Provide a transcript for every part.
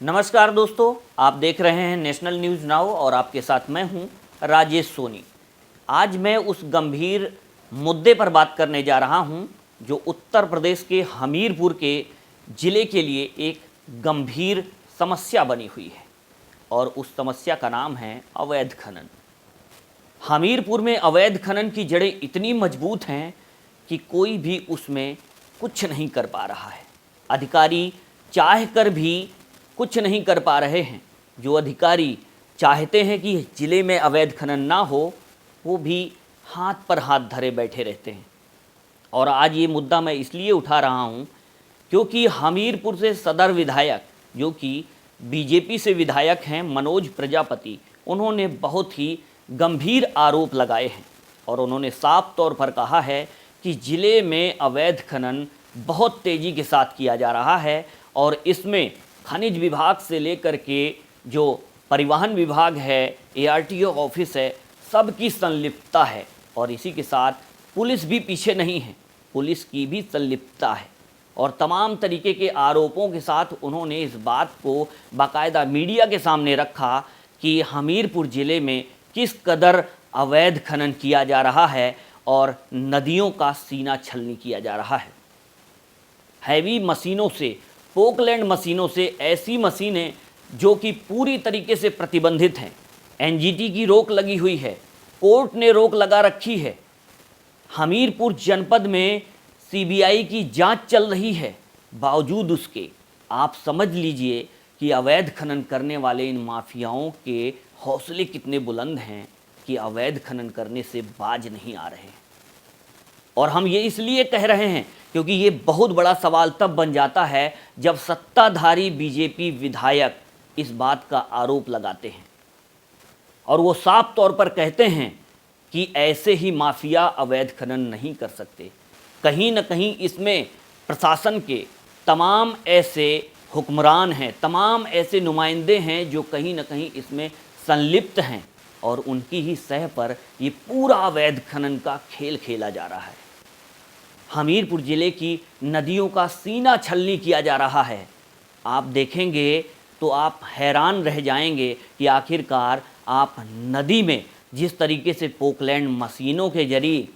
नमस्कार दोस्तों, आप देख रहे हैं नेशनल न्यूज़ नाउ और आपके साथ मैं हूं राजेश सोनी। आज मैं उस गंभीर मुद्दे पर बात करने जा रहा हूं जो उत्तर प्रदेश के हमीरपुर के ज़िले के लिए एक गंभीर समस्या बनी हुई है और उस समस्या का नाम है अवैध खनन। हमीरपुर में अवैध खनन की जड़ें इतनी मजबूत हैं कि कोई भी उसमें कुछ नहीं कर पा रहा है। अधिकारी चाह कर भी कुछ नहीं कर पा रहे हैं। जो अधिकारी चाहते हैं कि ज़िले में अवैध खनन ना हो, वो भी हाथ पर हाथ धरे बैठे रहते हैं। और आज ये मुद्दा मैं इसलिए उठा रहा हूँ क्योंकि हमीरपुर से सदर विधायक, जो कि बीजेपी से विधायक हैं, मनोज प्रजापति, उन्होंने बहुत ही गंभीर आरोप लगाए हैं और उन्होंने साफ तौर पर कहा है कि ज़िले में अवैध खनन बहुत तेज़ी के साथ किया जा रहा है और इसमें खनिज विभाग से लेकर के जो परिवहन विभाग है, ARTO ऑफिस है, सबकी संलिप्तता है। और इसी के साथ पुलिस भी पीछे नहीं है, पुलिस की भी संलिप्तता है। और तमाम तरीके के आरोपों के साथ उन्होंने इस बात को बाकायदा मीडिया के सामने रखा कि हमीरपुर ज़िले में किस कदर अवैध खनन किया जा रहा है और नदियों का सीना छलनी किया जा रहा है। हैवी मशीनों से, पोकलैंड मशीनों से, ऐसी मशीनें जो कि पूरी तरीके से प्रतिबंधित हैं। NGT की रोक लगी हुई है, कोर्ट ने रोक लगा रखी है। हमीरपुर जनपद में CBI की जांच चल रही है, बावजूद उसके आप समझ लीजिए कि अवैध खनन करने वाले इन माफियाओं के हौसले कितने बुलंद हैं कि अवैध खनन करने से बाज नहीं आ रहे हैं। और हम ये इसलिए कह रहे हैं क्योंकि ये बहुत बड़ा सवाल तब बन जाता है जब सत्ताधारी बीजेपी विधायक इस बात का आरोप लगाते हैं और वो साफ तौर पर कहते हैं कि ऐसे ही माफिया अवैध खनन नहीं कर सकते। कहीं न कहीं इसमें प्रशासन के तमाम ऐसे हुक्मरान हैं, तमाम ऐसे नुमाइंदे हैं जो कहीं न कहीं इसमें संलिप्त हैं और उनकी ही सह पर ये पूरा अवैध खनन का खेल खेला जा रहा है। हमीरपुर ज़िले की नदियों का सीना छलनी किया जा रहा है। आप देखेंगे तो आप हैरान रह जाएंगे कि आखिरकार आप नदी में जिस तरीके से पोकलैंड मशीनों के जरिए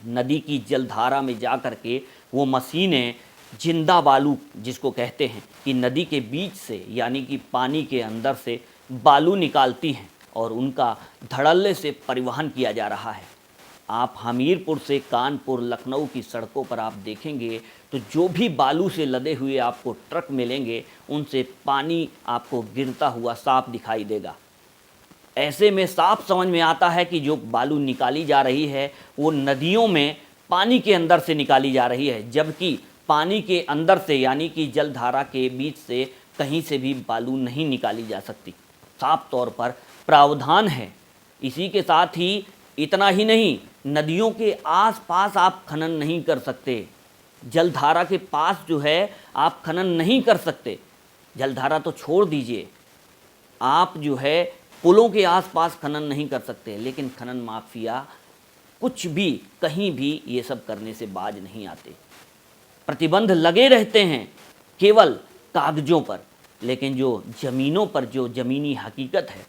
नदी की जलधारा में जा कर के वो मशीनें जिंदा बालू, जिसको कहते हैं, कि नदी के बीच से यानी कि पानी के अंदर से बालू निकालती हैं और उनका धड़ल्ले से परिवहन किया जा रहा है। आप हमीरपुर से कानपुर, लखनऊ की सड़कों पर आप देखेंगे तो जो भी बालू से लदे हुए आपको ट्रक मिलेंगे, उनसे पानी आपको गिरता हुआ साफ दिखाई देगा। ऐसे में साफ समझ में आता है कि जो बालू निकाली जा रही है वो नदियों में पानी के अंदर से निकाली जा रही है, जबकि पानी के अंदर से यानी कि जलधारा के बीच से कहीं से भी बालू नहीं निकाली जा सकती। साफ तौर पर प्रावधान है। इसी के साथ ही इतना ही नहीं, नदियों के आसपास आप खनन नहीं कर सकते। जलधारा के पास जो है आप खनन नहीं कर सकते। जलधारा तो छोड़ दीजिए, आप जो है पुलों के आसपास खनन नहीं कर सकते। लेकिन खनन माफिया कुछ भी, कहीं भी ये सब करने से बाज नहीं आते। प्रतिबंध लगे रहते हैं केवल कागजों पर, लेकिन जो ज़मीनों पर जो ज़मीनी हकीकत है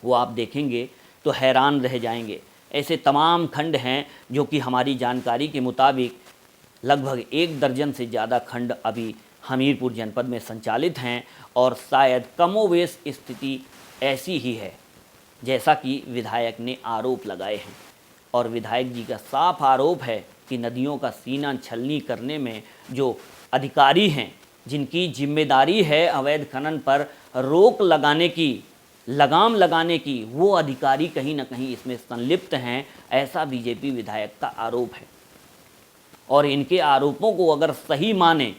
वो आप देखेंगे तो हैरान रह जाएंगे। ऐसे तमाम खंड हैं जो कि हमारी जानकारी के मुताबिक लगभग 1 दर्जन से ज़्यादा खंड अभी हमीरपुर जनपद में संचालित हैं और शायद कमोवेश स्थिति ऐसी ही है जैसा कि विधायक ने आरोप लगाए हैं। और विधायक जी का साफ आरोप है कि नदियों का सीना छलनी करने में जो अधिकारी हैं, जिनकी जिम्मेदारी है अवैध खनन पर रोक लगाने की, लगाम लगाने की, वो अधिकारी कहीं ना कहीं इसमें संलिप्त हैं, ऐसा बीजेपी विधायक का आरोप है। और इनके आरोपों को अगर सही माने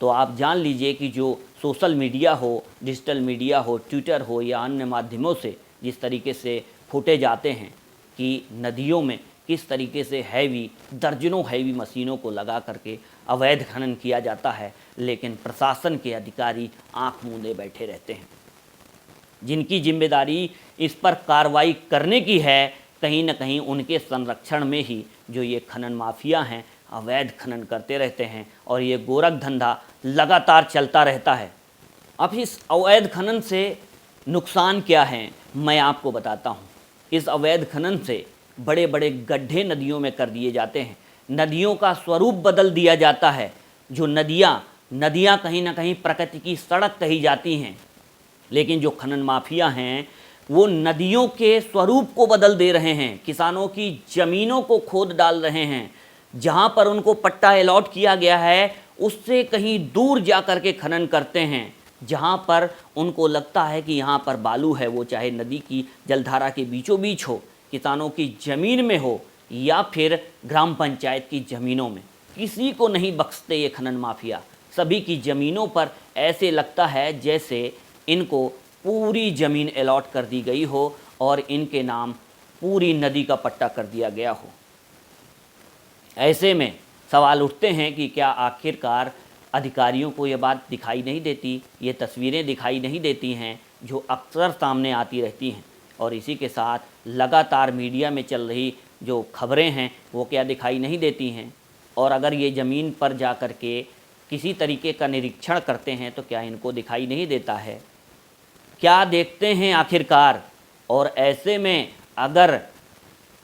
तो आप जान लीजिए कि जो सोशल मीडिया हो, डिजिटल मीडिया हो, ट्विटर हो या अन्य माध्यमों से जिस तरीके से फुटेज आते हैं कि नदियों में किस तरीके से दर्जनों हैवी मशीनों को लगा करके अवैध खनन किया जाता है, लेकिन प्रशासन के अधिकारी आंख मूंदे बैठे रहते हैं। जिनकी जिम्मेदारी इस पर कार्रवाई करने की है, कहीं न कहीं उनके संरक्षण में ही जो ये खनन माफिया हैं अवैध खनन करते रहते हैं और ये गोरख धंधा लगातार चलता रहता है। अब इस अवैध खनन से नुकसान क्या है मैं आपको बताता हूँ। इस अवैध खनन से बड़े बड़े गड्ढे नदियों में कर दिए जाते हैं, नदियों का स्वरूप बदल दिया जाता है। जो नदियाँ कहीं ना कहीं प्रकृति की सड़क कही जाती हैं, लेकिन जो खनन माफिया हैं वो नदियों के स्वरूप को बदल दे रहे हैं, किसानों की ज़मीनों को खोद डाल रहे हैं। जहाँ पर उनको पट्टा अलॉट किया गया है उससे कहीं दूर जा कर के खनन करते हैं, जहाँ पर उनको लगता है कि यहाँ पर बालू है, वो चाहे नदी की जलधारा के बीचों बीच हो, किसानों की ज़मीन में हो या फिर ग्राम पंचायत की ज़मीनों में। किसी को नहीं बख्शते ये खनन माफिया। सभी की ज़मीनों पर ऐसे लगता है जैसे इनको पूरी ज़मीन अलॉट कर दी गई हो और इनके नाम पूरी नदी का पट्टा कर दिया गया हो। ऐसे में सवाल उठते हैं कि क्या आखिरकार अधिकारियों को ये बात दिखाई नहीं देती, ये तस्वीरें दिखाई नहीं देती हैं जो अक्सर सामने आती रहती हैं, और इसी के साथ लगातार मीडिया में चल रही जो खबरें हैं वो क्या दिखाई नहीं देती हैं। और अगर ये ज़मीन पर जा कर के किसी तरीके का निरीक्षण करते हैं तो क्या इनको दिखाई नहीं देता है? क्या देखते हैं आखिरकार? और ऐसे में अगर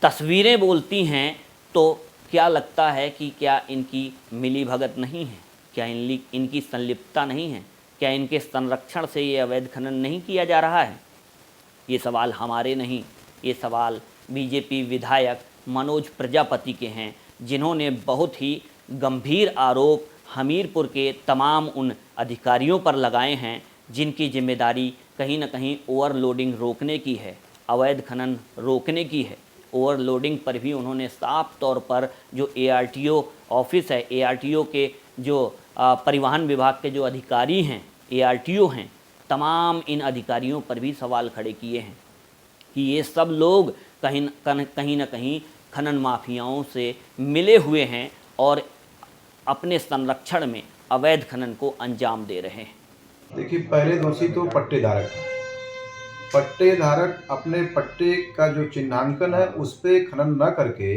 तस्वीरें बोलती हैं तो क्या लगता है कि क्या इनकी मिलीभगत नहीं है? क्या इनकी संलिप्तता नहीं है? क्या इनके संरक्षण से ये अवैध खनन नहीं किया जा रहा है? ये सवाल हमारे नहीं, ये सवाल बीजेपी विधायक मनोज प्रजापति के हैं, जिन्होंने बहुत ही गंभीर आरोप हमीरपुर के तमाम उन अधिकारियों पर लगाए हैं जिनकी जिम्मेदारी कहीं ना कहीं ओवरलोडिंग रोकने की है, अवैध खनन रोकने की है। ओवरलोडिंग पर भी उन्होंने साफ तौर पर जो ARTO ऑफिस है, ARTO के जो परिवहन विभाग के जो अधिकारी हैं, ARTO हैं, तमाम इन अधिकारियों पर भी सवाल खड़े किए हैं कि ये सब लोग कहीं ना कहीं खनन माफियाओं से मिले हुए हैं और अपने संरक्षण में अवैध खनन को अंजाम दे रहे हैं। देखिए, पहले दोषी तो पट्टेधारक है। पट्टेधारक अपने पट्टे का जो चिन्हांकन है उस पे खनन न करके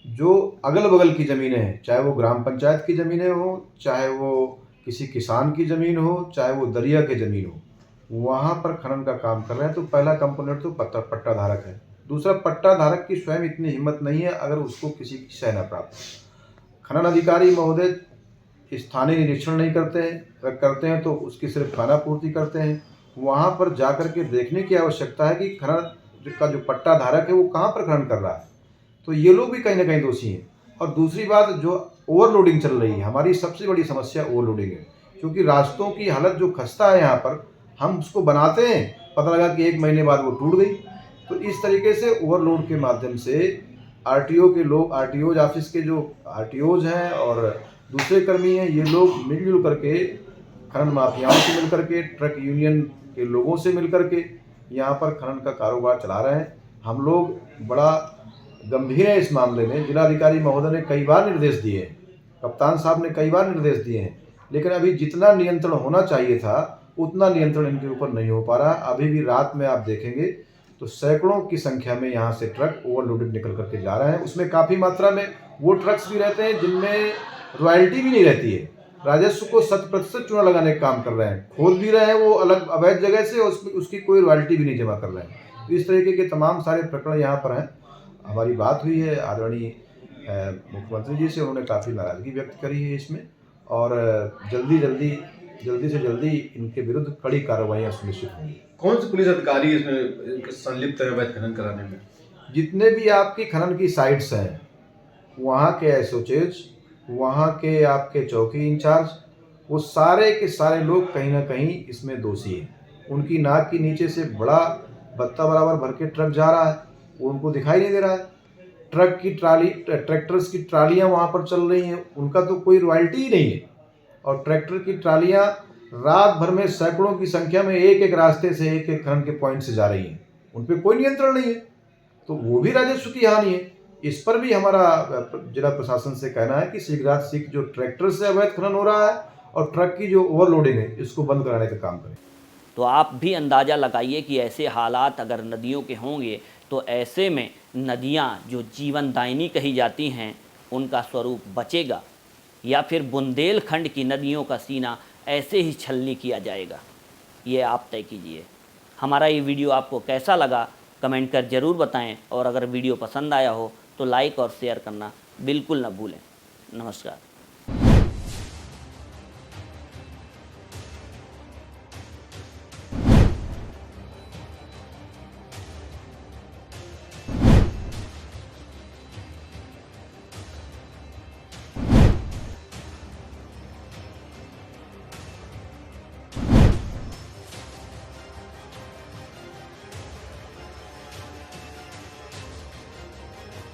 जो अगल बगल की ज़मीनें हैं, चाहे वो ग्राम पंचायत की ज़मीनें हो, चाहे वो किसी किसान की ज़मीन हो, चाहे वो दरिया की ज़मीन हो, वहाँ पर खनन का काम कर रहे हैं। तो पहला कंपोनेंट तो पट्टाधारक है। दूसरा, पट्टाधारक की स्वयं इतनी हिम्मत नहीं है अगर उसको किसी की शय न प्राप्त हो। खनन अधिकारी महोदय स्थानीय निरीक्षण नहीं करते हैं, अगर करते हैं तो उसकी सिर्फ खाना पूर्ति करते हैं। वहाँ पर जाकर के देखने की आवश्यकता है कि खनन का जो पट्टाधारक है वो कहाँ पर खनन कर रहा है। तो ये लोग भी कहीं ना कहीं दोषी हैं। और दूसरी बात, जो ओवरलोडिंग चल रही है, हमारी सबसे बड़ी समस्या ओवरलोडिंग है, क्योंकि रास्तों की हालत जो खस्ता है यहाँ पर, हम उसको बनाते हैं, पता लगा कि 1 महीने बाद वो टूट गई। तो इस तरीके से ओवरलोड के माध्यम से RTO के लोग, RTOज ऑफिस के जो RTOज हैं और दूसरे कर्मी हैं, ये लोग मिलजुल करके खनन माफियाओं से मिल करके, ट्रक यूनियन के लोगों से मिल करके यहाँ पर खनन का कारोबार चला रहे हैं। हम लोग बड़ा गंभीर है इस मामले में। जिलाधिकारी महोदय ने कई बार निर्देश दिए हैं, कप्तान साहब ने कई बार निर्देश दिए हैं, लेकिन अभी जितना नियंत्रण होना चाहिए था उतना नियंत्रण इनके ऊपर नहीं हो पा रहा। अभी भी रात में आप देखेंगे तो सैकड़ों की संख्या में यहाँ से ट्रक ओवरलोडेड निकल करके जा रहे हैं। उसमें काफ़ी मात्रा में वो ट्रक्स भी रहते हैं जिनमें रॉयल्टी भी नहीं रहती है, राजस्व को 100% चूना लगाने का काम कर रहे हैं, खोद भी रहे हैं वो अलग अवैध जगह से, उसकी कोई रॉयल्टी भी नहीं जमा कर रहे हैं। तो इस तरीके के तमाम सारे प्रकरण यहाँ पर हैं। हमारी बात हुई है आदरणीय मुख्यमंत्री जी से, उन्होंने काफ़ी नाराज़गी व्यक्त करी है इसमें, और जल्दी से जल्दी इनके विरुद्ध कड़ी कार्रवाइयाँ सुनिश्चित होंगी। कौन से पुलिस अधिकारी इसमें संलिप्त है अवैध खनन कराने में? जितने भी आपकी खनन की साइट्स हैं, वहाँ के SHOs, वहाँ के आपके चौकी इंचार्ज, वो सारे के सारे लोग कहीं ना कहीं इसमें दोषी हैं। उनकी नाक के नीचे से बड़ा बत्ता बराबर भर के ट्रक जा रहा है, वो उनको दिखाई नहीं दे रहा है। ट्रक की ट्राली, ट्रैक्टर्स की ट्रालियाँ वहाँ पर चल रही हैं, उनका तो कोई रॉयल्टी ही नहीं है। और ट्रैक्टर की ट्रालियाँ रात भर में सैकड़ों की संख्या में एक रास्ते से, एक खनन के पॉइंट से जा रही हैं, उन पर कोई नियंत्रण नहीं है। तो वो भी राजस्व की हानि है। इस पर भी हमारा जिला प्रशासन से कहना है कि शीघ्रातिशीघ्र जो ट्रैक्टर से अवैध खनन हो रहा है और ट्रक की जो ओवरलोडिंग है, इसको बंद कराने का काम करें। तो आप भी अंदाज़ा लगाइए कि ऐसे हालात अगर नदियों के होंगे तो ऐसे में नदियाँ जो जीवनदायिनी कही जाती हैं उनका स्वरूप बचेगा, या फिर बुंदेलखंड की नदियों का सीना ऐसे ही छलनी किया जाएगा, ये आप तय कीजिए। हमारा ये वीडियो आपको कैसा लगा कमेंट कर ज़रूर बताएं, और अगर वीडियो पसंद आया हो तो लाइक और शेयर करना बिल्कुल न भूलें। नमस्कार।